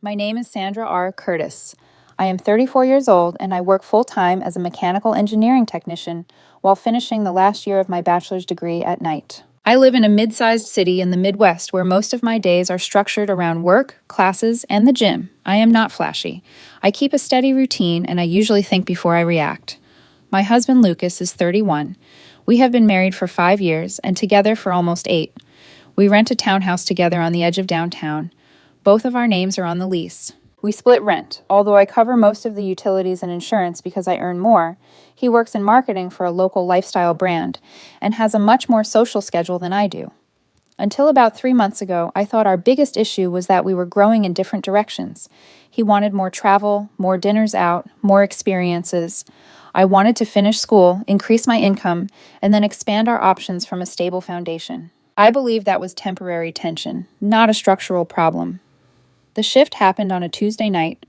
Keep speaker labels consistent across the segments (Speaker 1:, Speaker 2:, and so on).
Speaker 1: My name is Sandra R. Curtis. I am 34 years old and I work full-time as a mechanical engineering technician while finishing the last year of my bachelor's degree at night. I live in a mid-sized city in the Midwest where most of my days are structured around work, classes, and the gym. I am not flashy. I keep a steady routine and I usually think before I react. My husband Lucas is 31. We have been married for 5 years and together for almost 8. We rent a townhouse together on the edge of downtown. Both of our names are on the lease. We split rent. Although I cover most of the utilities and insurance because I earn more, he works in marketing for a local lifestyle brand and has a much more social schedule than I do. Until about 3 months ago, I thought our biggest issue was that we were growing in different directions. He wanted more travel, more dinners out, more experiences. I wanted to finish school, increase my income, and then expand our options from a stable foundation. I believe that was temporary tension, not a structural problem. The shift happened on a Tuesday night.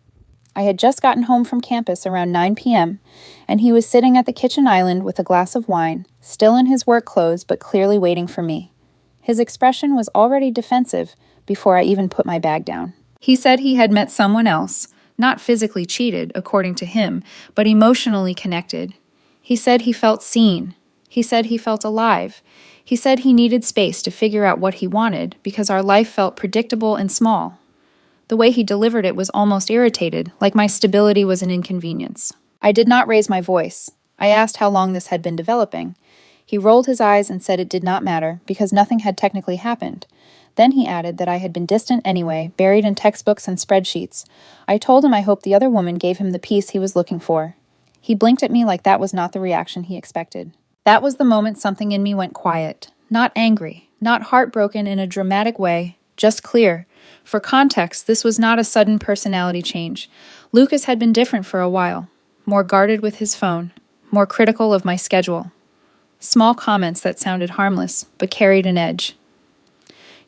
Speaker 1: I had just gotten home from campus around 9 p.m., and he was sitting at the kitchen island with a glass of wine, still in his work clothes but clearly waiting for me. His expression was already defensive before I even put my bag down. He said he had met someone else, not physically cheated, according to him, but emotionally connected. He said he felt seen. He said he felt alive. He said he needed space to figure out what he wanted because our life felt predictable and small. The way he delivered it was almost irritated, like my stability was an inconvenience. I did not raise my voice. I asked how long this had been developing. He rolled his eyes and said it did not matter because nothing had technically happened. Then he added that I had been distant anyway, buried in textbooks and spreadsheets. I told him I hoped the other woman gave him the peace he was looking for. He blinked at me like that was not the reaction he expected. That was the moment something in me went quiet. Not angry, not heartbroken in a dramatic way, just clear. For context, this was not a sudden personality change. Lucas had been different for a while, more guarded with his phone, more critical of my schedule. Small comments that sounded harmless, but carried an edge.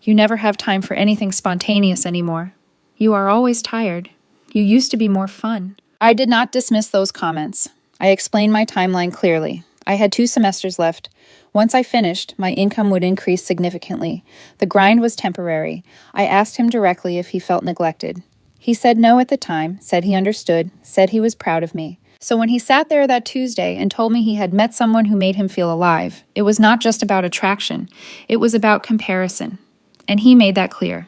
Speaker 1: You never have time for anything spontaneous anymore. You are always tired. You used to be more fun. I did not dismiss those comments. I explained my timeline clearly. I had 2 semesters left. Once I finished, my income would increase significantly. The grind was temporary. I asked him directly if he felt neglected. He said no at the time, said he understood, said he was proud of me. So when he sat there that Tuesday and told me he had met someone who made him feel alive, it was not just about attraction. It was about comparison. And he made that clear.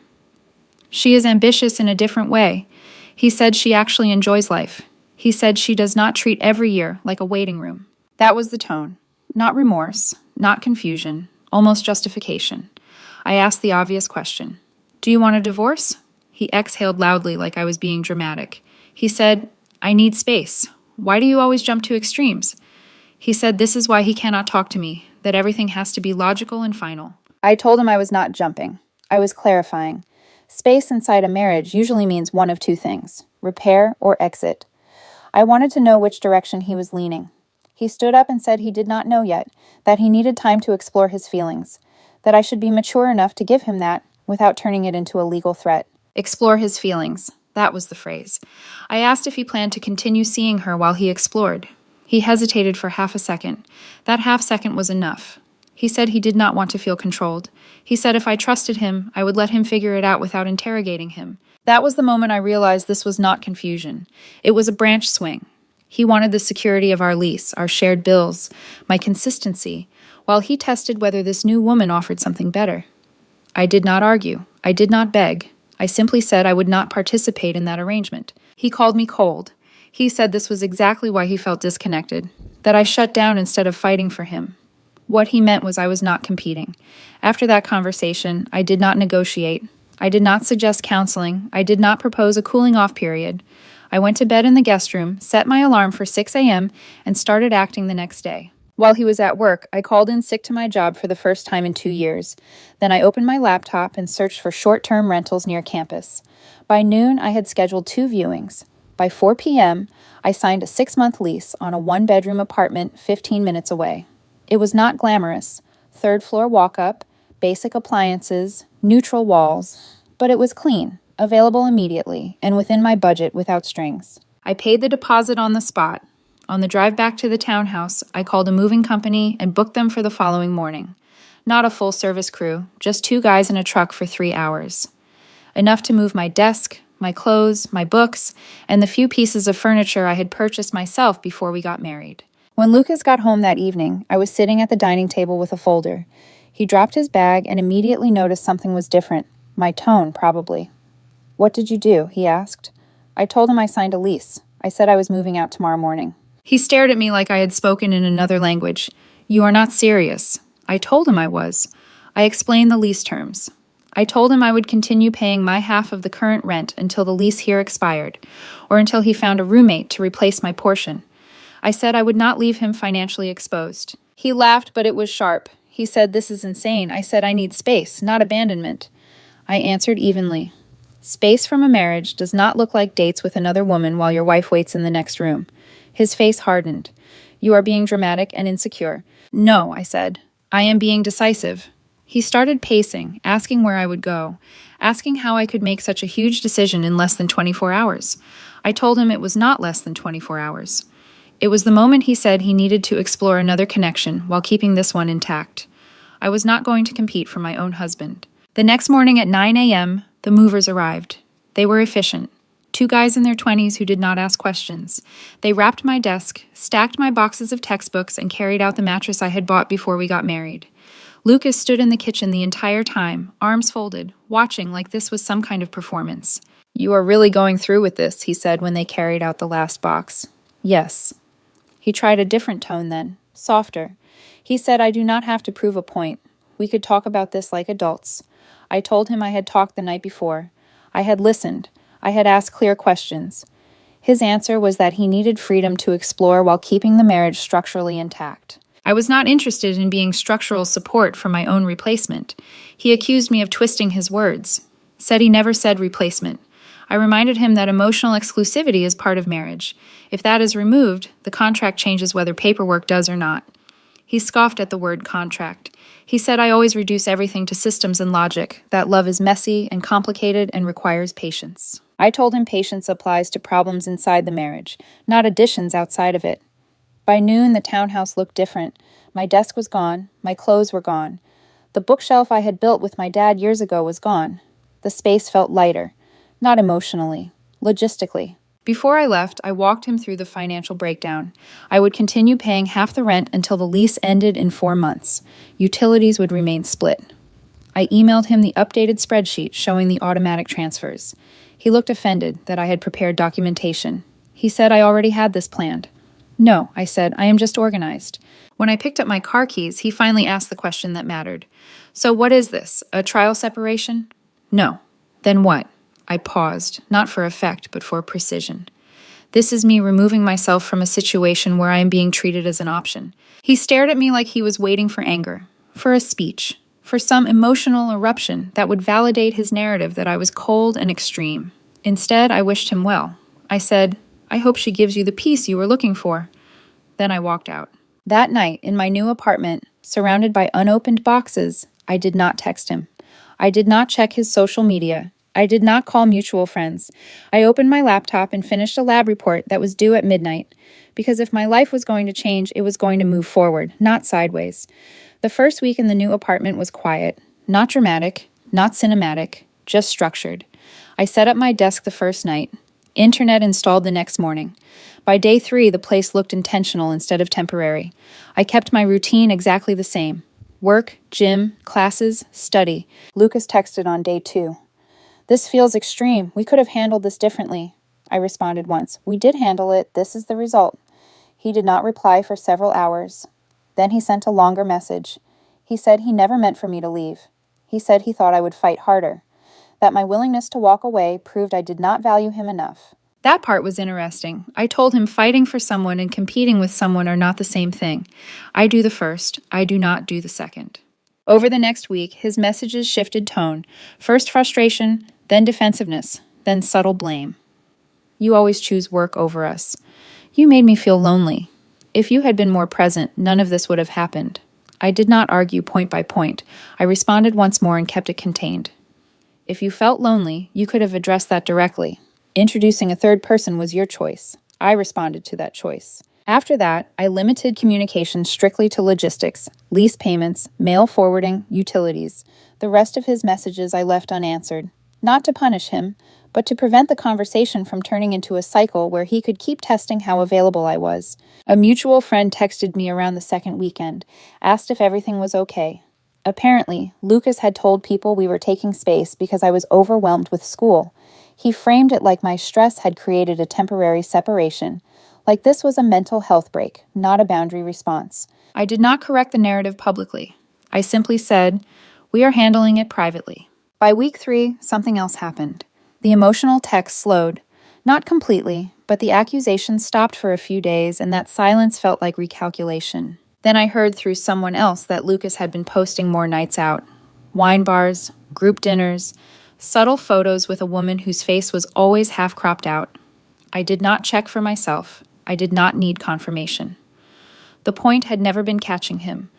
Speaker 1: She is ambitious in a different way. He said she actually enjoys life. He said she does not treat every year like a waiting room. That was the tone. Not remorse, not confusion, almost justification. I asked the obvious question. Do you want a divorce? He exhaled loudly like I was being dramatic. He said, I need space. Why do you always jump to extremes? He said this is why he cannot talk to me, that everything has to be logical and final. I told him I was not jumping. I was clarifying. Space inside a marriage usually means one of 2 things, repair or exit. I wanted to know which direction he was leaning. He stood up and said he did not know yet, that he needed time to explore his feelings, that I should be mature enough to give him that without turning it into a legal threat. Explore his feelings. That was the phrase. I asked if he planned to continue seeing her while he explored. He hesitated for half a second. That half second was enough. He said he did not want to feel controlled. He said if I trusted him, I would let him figure it out without interrogating him. That was the moment I realized this was not confusion. It was a branch swing. He wanted the security of our lease, our shared bills, my consistency, while he tested whether this new woman offered something better. I did not argue. I did not beg. I simply said I would not participate in that arrangement. He called me cold. He said this was exactly why he felt disconnected, that I shut down instead of fighting for him. What he meant was I was not competing. After that conversation, I did not negotiate. I did not suggest counseling. I did not propose a cooling-off period. I went to bed in the guest room, set my alarm for 6 a.m., and started acting the next day. While he was at work, I called in sick to my job for the first time in 2 years. Then I opened my laptop and searched for short-term rentals near campus. By noon, I had scheduled 2 viewings. By 4 p.m., I signed a 6-month lease on a 1-bedroom apartment 15 minutes away. It was not glamorous. 3rd-floor walk-up, basic appliances, neutral walls, but it was clean. Available immediately, and within my budget without strings. I paid the deposit on the spot. On the drive back to the townhouse, I called a moving company and booked them for the following morning. Not a full-service crew, just 2 guys in a truck for 3 hours. Enough to move my desk, my clothes, my books, and the few pieces of furniture I had purchased myself before we got married. When Lucas got home that evening, I was sitting at the dining table with a folder. He dropped his bag and immediately noticed something was different. My tone, probably. "What did you do?" he asked. I told him I signed a lease. I said I was moving out tomorrow morning. He stared at me like I had spoken in another language. "You are not serious." I told him I was. I explained the lease terms. I told him I would continue paying my half of the current rent until the lease here expired, or until he found a roommate to replace my portion. I said I would not leave him financially exposed. He laughed, but it was sharp. He said, "This is insane." I said, "I need space, not abandonment." I answered evenly. Space from a marriage does not look like dates with another woman while your wife waits in the next room. His face hardened. "You are being dramatic and insecure." "No," I said. "I am being decisive." He started pacing, asking where I would go, asking how I could make such a huge decision in less than 24 hours. I told him it was not less than 24 hours. It was the moment he said he needed to explore another connection while keeping this one intact. I was not going to compete for my own husband. The next morning at 9 a.m., the movers arrived. They were efficient. 2 guys in their 20s who did not ask questions. They wrapped my desk, stacked my boxes of textbooks, and carried out the mattress I had bought before we got married. Lucas stood in the kitchen the entire time, arms folded, watching like this was some kind of performance. "You are really going through with this," he said when they carried out the last box. "Yes." He tried a different tone then, softer. He said, "I do not have to prove a point. We could talk about this like adults." I told him I had talked the night before. I had listened. I had asked clear questions. His answer was that he needed freedom to explore while keeping the marriage structurally intact. I was not interested in being structural support for my own replacement. He accused me of twisting his words, said he never said replacement. I reminded him that emotional exclusivity is part of marriage. If that is removed, the contract changes whether paperwork does or not. He scoffed at the word contract. He said I always reduce everything to systems and logic, that love is messy and complicated and requires patience. I told him patience applies to problems inside the marriage, not additions outside of it. By noon, the townhouse looked different. My desk was gone. My clothes were gone. The bookshelf I had built with my dad years ago was gone. The space felt lighter. Not emotionally, logistically. Before I left, I walked him through the financial breakdown. I would continue paying half the rent until the lease ended in 4 months. Utilities would remain split. I emailed him the updated spreadsheet showing the automatic transfers. He looked offended that I had prepared documentation. He said I already had this planned. "No," I said, "I am just organized." When I picked up my car keys, he finally asked the question that mattered. "So what is this, a trial separation?" "No." "Then what?" I paused, not for effect, but for precision. This is me removing myself from a situation where I am being treated as an option. He stared at me like he was waiting for anger, for a speech, for some emotional eruption that would validate his narrative that I was cold and extreme. Instead, I wished him well. I said, "I hope she gives you the peace you were looking for." Then I walked out. That night, in my new apartment, surrounded by unopened boxes, I did not text him. I did not check his social media. I did not call mutual friends. I opened my laptop and finished a lab report that was due at midnight. Because if my life was going to change, it was going to move forward, not sideways. The first week in the new apartment was quiet. Not dramatic, not cinematic, just structured. I set up my desk the first night. Internet installed the next morning. By day 3, the place looked intentional instead of temporary. I kept my routine exactly the same. Work, gym, classes, study. Lucas texted on day 2. "This feels extreme. We could have handled this differently." I responded once. "We did handle it. This is the result." He did not reply for several hours. Then he sent a longer message. He said he never meant for me to leave. He said he thought I would fight harder. That my willingness to walk away proved I did not value him enough. That part was interesting. I told him fighting for someone and competing with someone are not the same thing. I do the first. I do not do the second. Over the next week, his messages shifted tone. First frustration, then defensiveness, then subtle blame. "You always choose work over us. You made me feel lonely. If you had been more present, none of this would have happened." I did not argue point by point. I responded once more and kept it contained. "If you felt lonely, you could have addressed that directly. Introducing a third person was your choice. I responded to that choice." After that, I limited communication strictly to logistics, lease payments, mail forwarding, utilities. The rest of his messages I left unanswered. Not to punish him, but to prevent the conversation from turning into a cycle where he could keep testing how available I was. A mutual friend texted me around the second weekend, asked if everything was okay. Apparently, Lucas had told people we were taking space because I was overwhelmed with school. He framed it like my stress had created a temporary separation, like this was a mental health break, not a boundary response. I did not correct the narrative publicly. I simply said, "We are handling it privately." By week 3, something else happened. The emotional text slowed. Not completely, but the accusations stopped for a few days, and that silence felt like recalculation. Then I heard through someone else that Lucas had been posting more nights out. Wine bars, group dinners, subtle photos with a woman whose face was always half cropped out. I did not check for myself. I did not need confirmation. The point had never been catching him.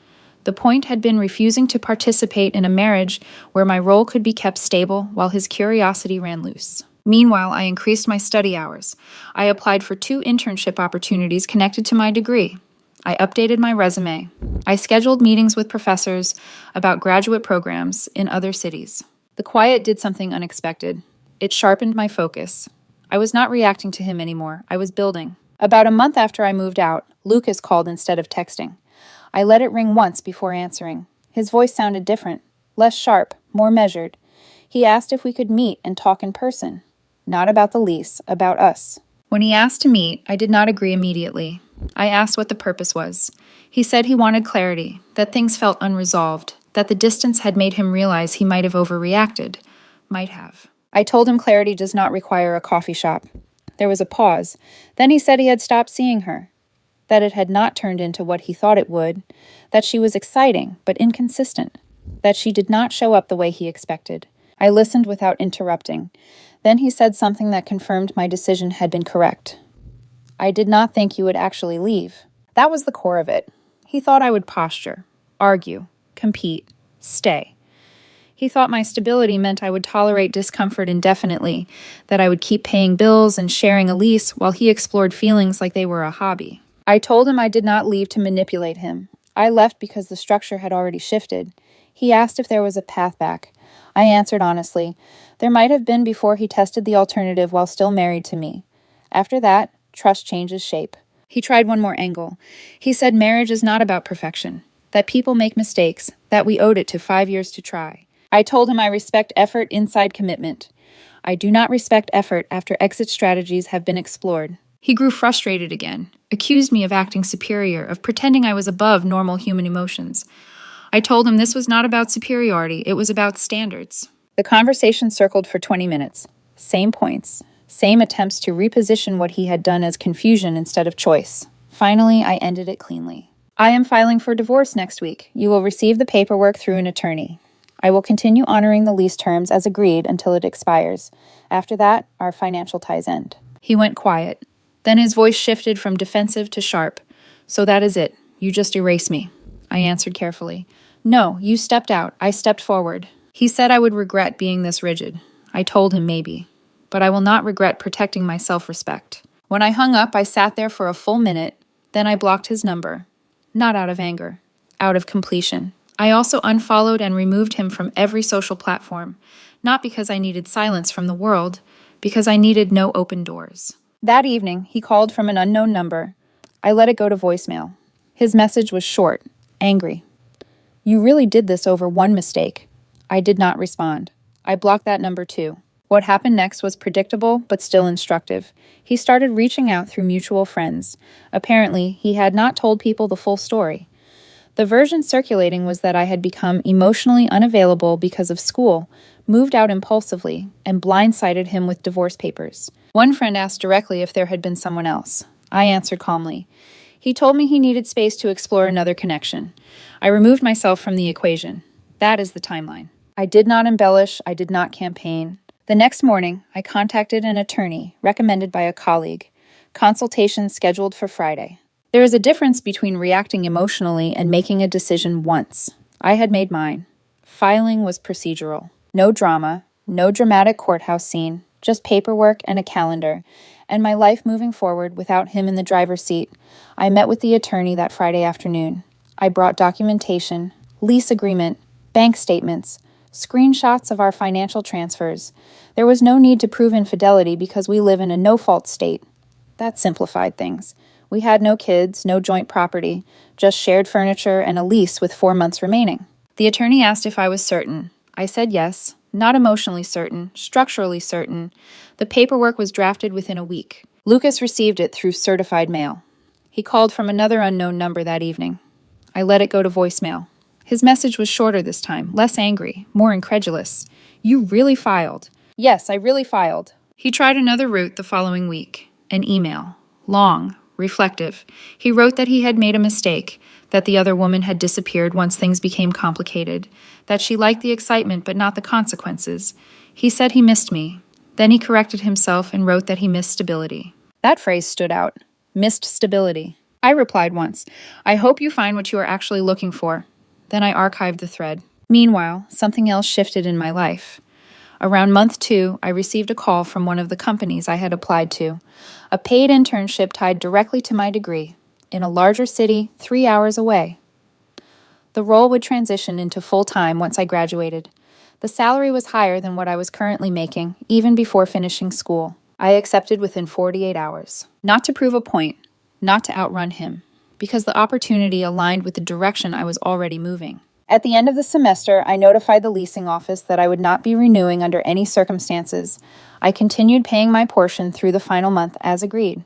Speaker 1: The point had been refusing to participate in a marriage where my role could be kept stable while his curiosity ran loose. Meanwhile, I increased my study hours. I applied for 2 internship opportunities connected to my degree. I updated my resume. I scheduled meetings with professors about graduate programs in other cities. The quiet did something unexpected. It sharpened my focus. I was not reacting to him anymore. I was building. About a month after I moved out, Lucas called instead of texting. I let it ring once before answering. His voice sounded different, less sharp, more measured. He asked if we could meet and talk in person. Not about the lease, about us. When he asked to meet, I did not agree immediately. I asked what the purpose was. He said he wanted clarity, that things felt unresolved, that the distance had made him realize he might have overreacted. Might have. I told him clarity does not require a coffee shop. There was a pause. Then he said he had stopped seeing her, that it had not turned into what he thought it would, that she was exciting but inconsistent, that she did not show up the way he expected. I listened without interrupting. Then he said something that confirmed my decision had been correct. "I did not think you would actually leave." That was the core of it. He thought I would posture, argue, compete, stay. He thought my stability meant I would tolerate discomfort indefinitely, that I would keep paying bills and sharing a lease while he explored feelings like they were a hobby. I told him I did not leave to manipulate him. I left because the structure had already shifted. He asked if there was a path back. I answered honestly. There might have been before he tested the alternative while still married to me. After that, trust changes shape. He tried one more angle. He said marriage is not about perfection, that people make mistakes, that we owed it to 5 years to try. I told him I respect effort inside commitment. I do not respect effort after exit strategies have been explored. He grew frustrated again, accused me of acting superior, of pretending I was above normal human emotions. I told him this was not about superiority, it was about standards. The conversation circled for 20 minutes. Same points, same attempts to reposition what he had done as confusion instead of choice. Finally, I ended it cleanly. I am filing for divorce next week. You will receive the paperwork through an attorney. I will continue honoring the lease terms as agreed until it expires. After that, our financial ties end. He went quiet. Then his voice shifted from defensive to sharp. "So that is it. You just erase me." I answered carefully. "No, you stepped out. I stepped forward." He said I would regret being this rigid. I told him maybe. But I will not regret protecting my self-respect. When I hung up, I sat there for a full minute. Then I blocked his number. Not out of anger. Out of completion. I also unfollowed and removed him from every social platform. Not because I needed silence from the world, because I needed no open doors. That evening, he called from an unknown number. I let it go to voicemail. His message was short, angry. "You really did this over one mistake." I did not respond. I blocked that number too. What happened next was predictable, but still instructive. He started reaching out through mutual friends. Apparently, he had not told people the full story. The version circulating was that I had become emotionally unavailable because of school, moved out impulsively, and blindsided him with divorce papers. One friend asked directly if there had been someone else. I answered calmly. He told me he needed space to explore another connection. I removed myself from the equation. That is the timeline. I did not embellish, I did not campaign. The next morning, I contacted an attorney recommended by a colleague. Consultation scheduled for Friday. There is a difference between reacting emotionally and making a decision once. I had made mine. Filing was procedural. No drama, no dramatic courthouse scene, just paperwork and a calendar, and my life moving forward without him in the driver's seat. I met with the attorney that Friday afternoon. I brought documentation, lease agreement, bank statements, screenshots of our financial transfers. There was no need to prove infidelity because we live in a no-fault state. That simplified things. We had no kids, no joint property, just shared furniture and a lease with 4 months remaining. The attorney asked if I was certain. I said yes, not emotionally certain, structurally certain. The paperwork was drafted within a week. Lucas received it through certified mail. He called from another unknown number that evening. I let it go to voicemail. His message was shorter this time, less angry, more incredulous. You really filed. Yes, I really filed. He tried another route the following week. An email. Long, reflective. He wrote that he had made a mistake, that the other woman had disappeared once things became complicated, that she liked the excitement but not the consequences. He said he missed me. Then he corrected himself and wrote that he missed stability. That phrase stood out. Missed stability. I replied once, I hope you find what you are actually looking for. Then I archived the thread. Meanwhile, something else shifted in my life. Around month 2, I received a call from one of the companies I had applied to, a paid internship tied directly to my degree, in a larger city 3 hours away. The role would transition into full-time once I graduated. The salary was higher than what I was currently making, even before finishing school. I accepted within 48 hours. Not to prove a point, not to outrun him, because the opportunity aligned with the direction I was already moving. At the end of the semester, I notified the leasing office that I would not be renewing under any circumstances. I continued paying my portion through the final month as agreed.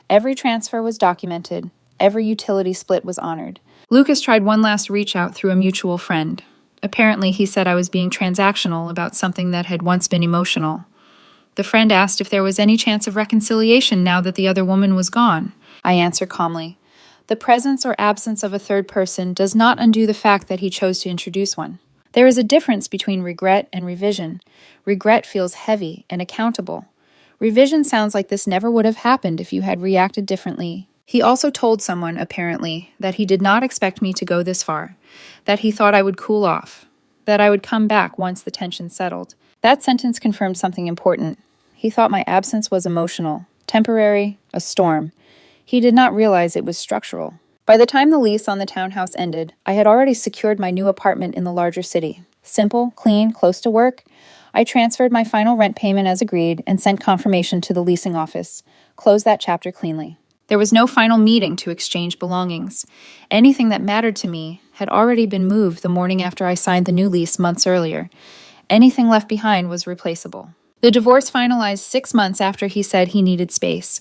Speaker 1: Every transfer was documented. Every utility split was honored. Lucas tried one last reach out through a mutual friend. Apparently, he said I was being transactional about something that had once been emotional. The friend asked if there was any chance of reconciliation now that the other woman was gone. I answered calmly. The presence or absence of a third person does not undo the fact that he chose to introduce one. There is a difference between regret and revision. Regret feels heavy and accountable. Revision sounds like this never would have happened if you had reacted differently. He also told someone, apparently, that he did not expect me to go this far, that he thought I would cool off, that I would come back once the tension settled. That sentence confirmed something important. He thought my absence was emotional, temporary, a storm. He did not realize it was structural. By the time the lease on the townhouse ended, I had already secured my new apartment in the larger city. Simple, clean, close to work. I transferred my final rent payment as agreed and sent confirmation to the leasing office. Closed that chapter cleanly. There was no final meeting to exchange belongings. Anything that mattered to me had already been moved the morning after I signed the new lease months earlier. Anything left behind was replaceable. The divorce finalized 6 months after he said he needed space.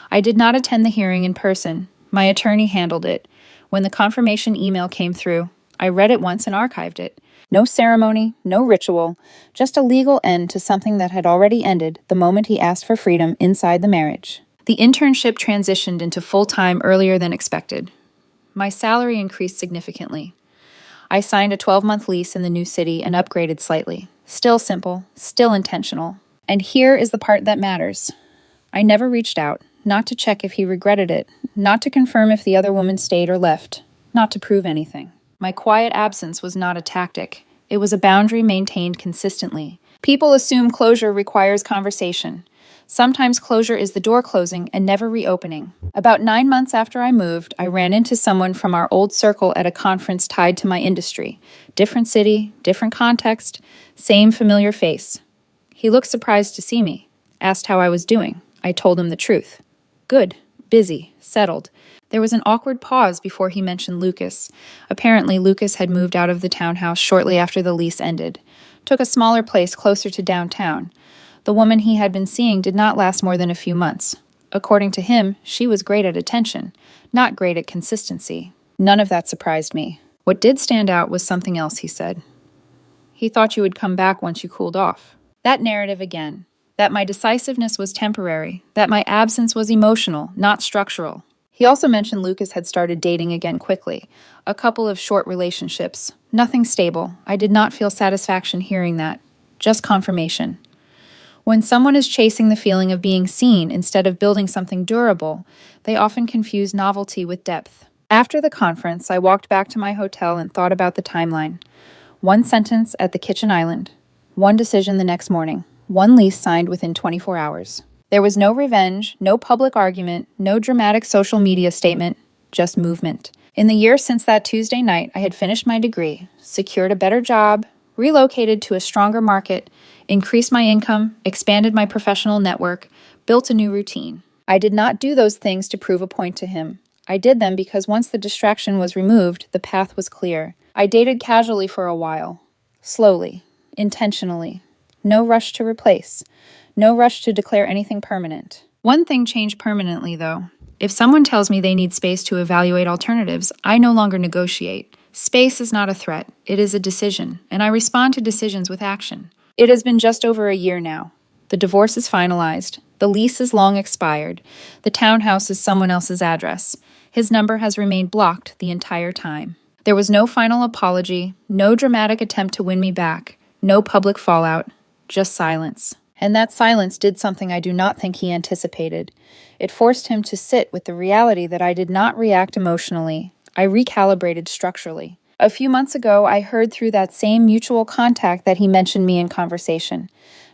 Speaker 1: I did not attend the hearing in person. My attorney handled it. When the confirmation email came through, I read it once and archived it. No ceremony, no ritual, just a legal end to something that had already ended the moment he asked for freedom inside the marriage. The internship transitioned into full-time earlier than expected. My salary increased significantly. I signed a 12-month lease in the new city and upgraded slightly. Still simple, still intentional. And here is the part that matters. I never reached out, not to check if he regretted it, not to confirm if the other woman stayed or left, not to prove anything. My quiet absence was not a tactic. It was a boundary maintained consistently. People assume closure requires conversation. Sometimes closure is the door closing and never reopening. About 9 months after I moved, I ran into someone from our old circle at a conference tied to my industry. Different city, different context, same familiar face. He looked surprised to see me, asked how I was doing. I told him the truth. Good, busy, settled. There was an awkward pause before he mentioned Lucas. Apparently, Lucas had moved out of the townhouse shortly after the lease ended. Took a smaller place closer to downtown. The woman he had been seeing did not last more than a few months. According to him, she was great at attention, not great at consistency. None of that surprised me. What did stand out was something else he said. He thought you would come back once you cooled off. That narrative again. That my decisiveness was temporary. That my absence was emotional, not structural. He also mentioned Lucas had started dating again quickly. A couple of short relationships. Nothing stable. I did not feel satisfaction hearing that. Just confirmation. When someone is chasing the feeling of being seen instead of building something durable, they often confuse novelty with depth. After the conference, I walked back to my hotel and thought about the timeline. 1 sentence at the kitchen island. 1 decision the next morning. 1 lease signed within 24 hours. There was no revenge, no public argument, no dramatic social media statement, just movement. In the year since that Tuesday night, I had finished my degree, secured a better job, relocated to a stronger market, increased my income, expanded my professional network, built a new routine. I did not do those things to prove a point to him. I did them because once the distraction was removed, the path was clear. I dated casually for a while. Slowly. Intentionally. No rush to replace. No rush to declare anything permanent. One thing changed permanently, though. If someone tells me they need space to evaluate alternatives, I no longer negotiate. Space is not a threat, it is a decision, and I respond to decisions with action. It has been just over a year now. The divorce is finalized. The lease is long expired. The townhouse is someone else's address. His number has remained blocked the entire time. There was no final apology, no dramatic attempt to win me back, no public fallout, just silence. And that silence did something I do not think he anticipated. It forced him to sit with the reality that I did not react emotionally. I recalibrated structurally. A few months ago, I heard through that same mutual contact that he mentioned me in conversation.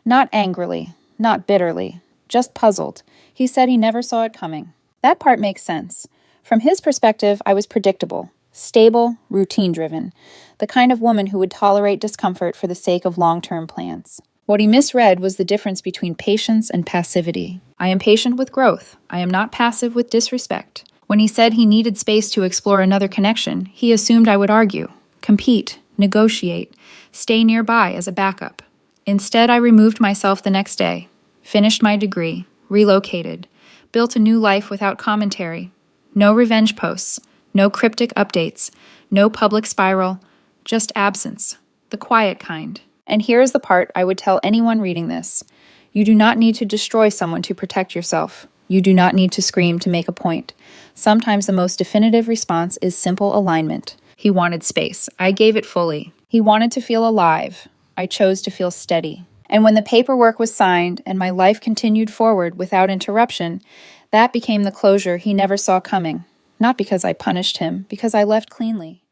Speaker 1: Not angrily, not bitterly, just puzzled. He said he never saw it coming. That part makes sense. From his perspective, I was predictable, stable, routine-driven, the kind of woman who would tolerate discomfort for the sake of long-term plans. What he misread was the difference between patience and passivity. I am patient with growth. I am not passive with disrespect. When he said he needed space to explore another connection, he assumed I would argue, compete, negotiate, stay nearby as a backup. Instead, I removed myself the next day, finished my degree, relocated, built a new life without commentary. No revenge posts, no cryptic updates, no public spiral, just absence, the quiet kind. And here is the part I would tell anyone reading this. You do not need to destroy someone to protect yourself. You do not need to scream to make a point. Sometimes the most definitive response is simple alignment. He wanted space. I gave it fully. He wanted to feel alive. I chose to feel steady. And when the paperwork was signed and my life continued forward without interruption, that became the closure he never saw coming. Not because I punished him, because I left cleanly.